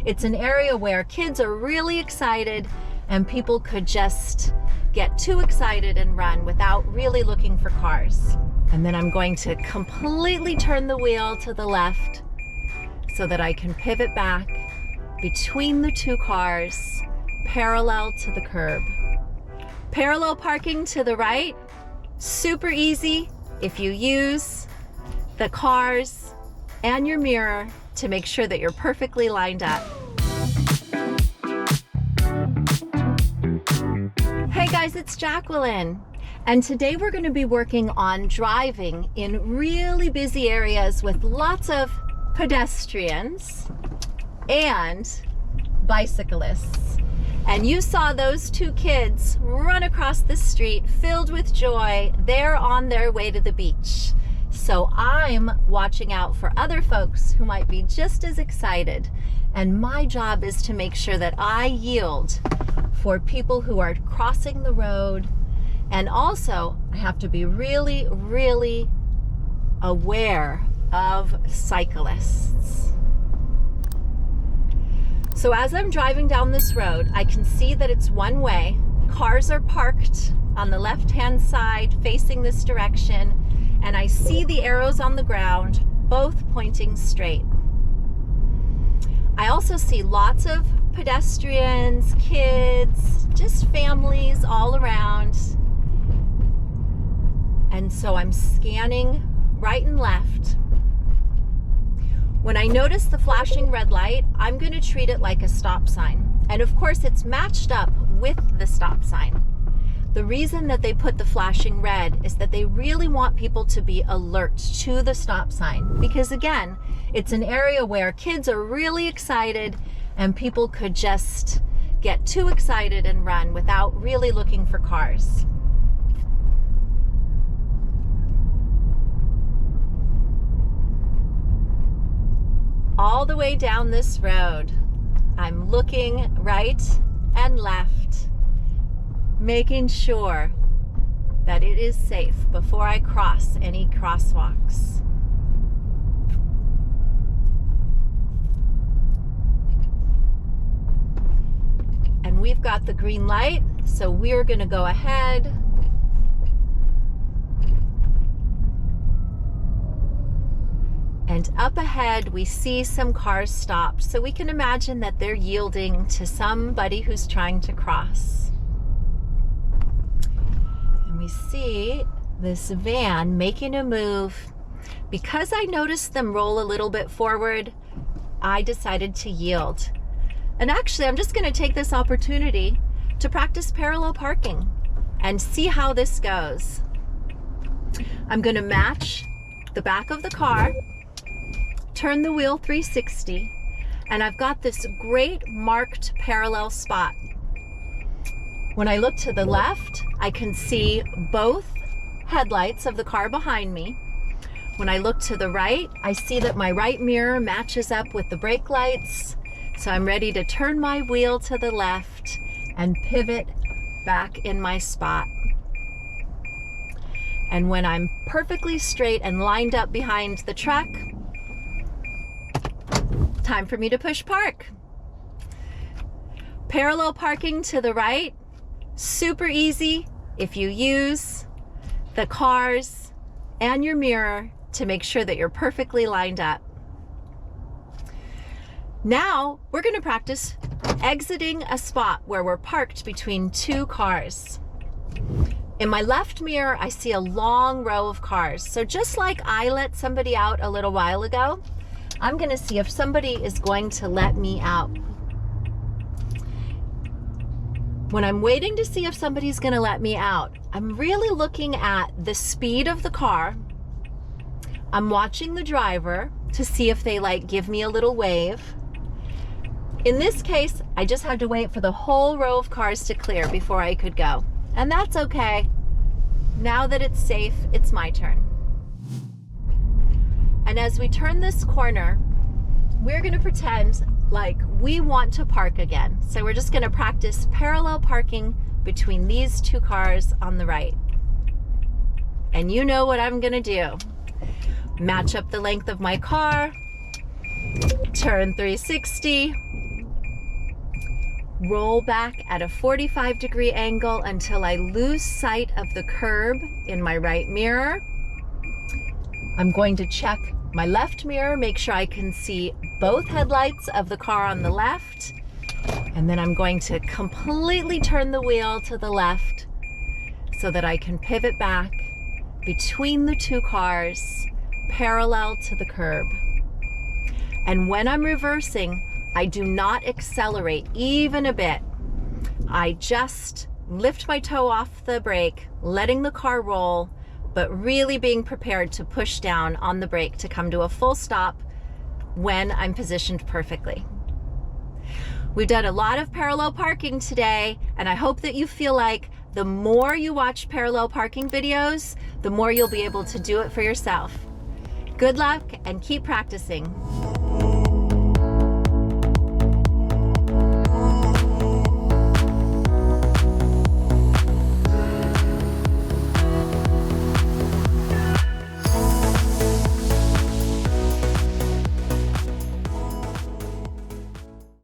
It's an area where kids are really excited and people could just get too excited and run without really looking for cars. And then I'm going to completely turn the wheel to the left so that I can pivot back between the two cars, parallel to the curb. Parallel parking to the right, super easy if you use the cars and your mirror to make sure that you're perfectly lined up. Hey guys, it's Jacqueline. And today we're going to be working on driving in really busy areas with lots of pedestrians and bicyclists. And you saw those two kids run across the street filled with joy. They're on their way to the beach. So I'm watching out for other folks who might be just as excited. And my job is to make sure that I yield for people who are crossing the road. And also, I have to be really, really aware of cyclists. So as I'm driving down this road, I can see that it's one way. Cars are parked on the left-hand side facing this direction, and I see the arrows on the ground, both pointing straight. I also see lots of pedestrians, kids, just families all around. And so I'm scanning right and left. When I notice the flashing red light, I'm going to treat it like a stop sign. And of course, it's matched up with the stop sign. The reason that they put the flashing red is that they really want people to be alert to the stop sign. Because again, it's an area where kids are really excited and people could just get too excited and run without really looking for cars. All the way down this road, I'm looking right and left, making sure that it is safe before I cross any crosswalks. And we've got the green light, so we're going to go ahead. And up ahead, we see some cars stopped, so we can imagine that they're yielding to somebody who's trying to cross. And we see this van making a move. Because I noticed them roll a little bit forward, I decided to yield. And actually, I'm just going to take this opportunity to practice parallel parking and see how this goes. I'm going to match the back of the car, turn the wheel 360, and I've got this great marked parallel spot. When I look to the left, I can see both headlights of the car behind me. When I look to the right, I see that my right mirror matches up with the brake lights. So I'm ready to turn my wheel to the left and pivot back in my spot. And when I'm perfectly straight and lined up behind the truck, time for me to push park. Parallel parking to the right, super easy if you use the cars and your mirror to make sure that you're perfectly lined up. Now we're going to practice exiting a spot where we're parked between two cars. In my left mirror, I see a long row of cars. So just like I let somebody out a little while ago, I'm going to see if somebody is going to let me out. When I'm waiting to see if somebody's going to let me out, I'm really looking at the speed of the car. I'm watching the driver to see if they give me a little wave. In this case, I just had to wait for the whole row of cars to clear before I could go. And that's okay. Now that it's safe, it's my turn. And as we turn this corner, we're going to pretend like we want to park again. So we're just going to practice parallel parking between these two cars on the right. And you know what I'm going to do. Match up the length of my car, turn 360, roll back at a 45-degree angle until I lose sight of the curb in my right mirror. I'm going to check my left mirror, make sure I can see both headlights of the car on the left. And then I'm going to completely turn the wheel to the left so that I can pivot back between the two cars, parallel to the curb. And when I'm reversing, I do not accelerate even a bit. I just lift my toe off the brake, letting the car roll, but really being prepared to push down on the brake to come to a full stop when I'm positioned perfectly. We've done a lot of parallel parking today, and I hope that you feel like the more you watch parallel parking videos, the more you'll be able to do it for yourself. Good luck and keep practicing.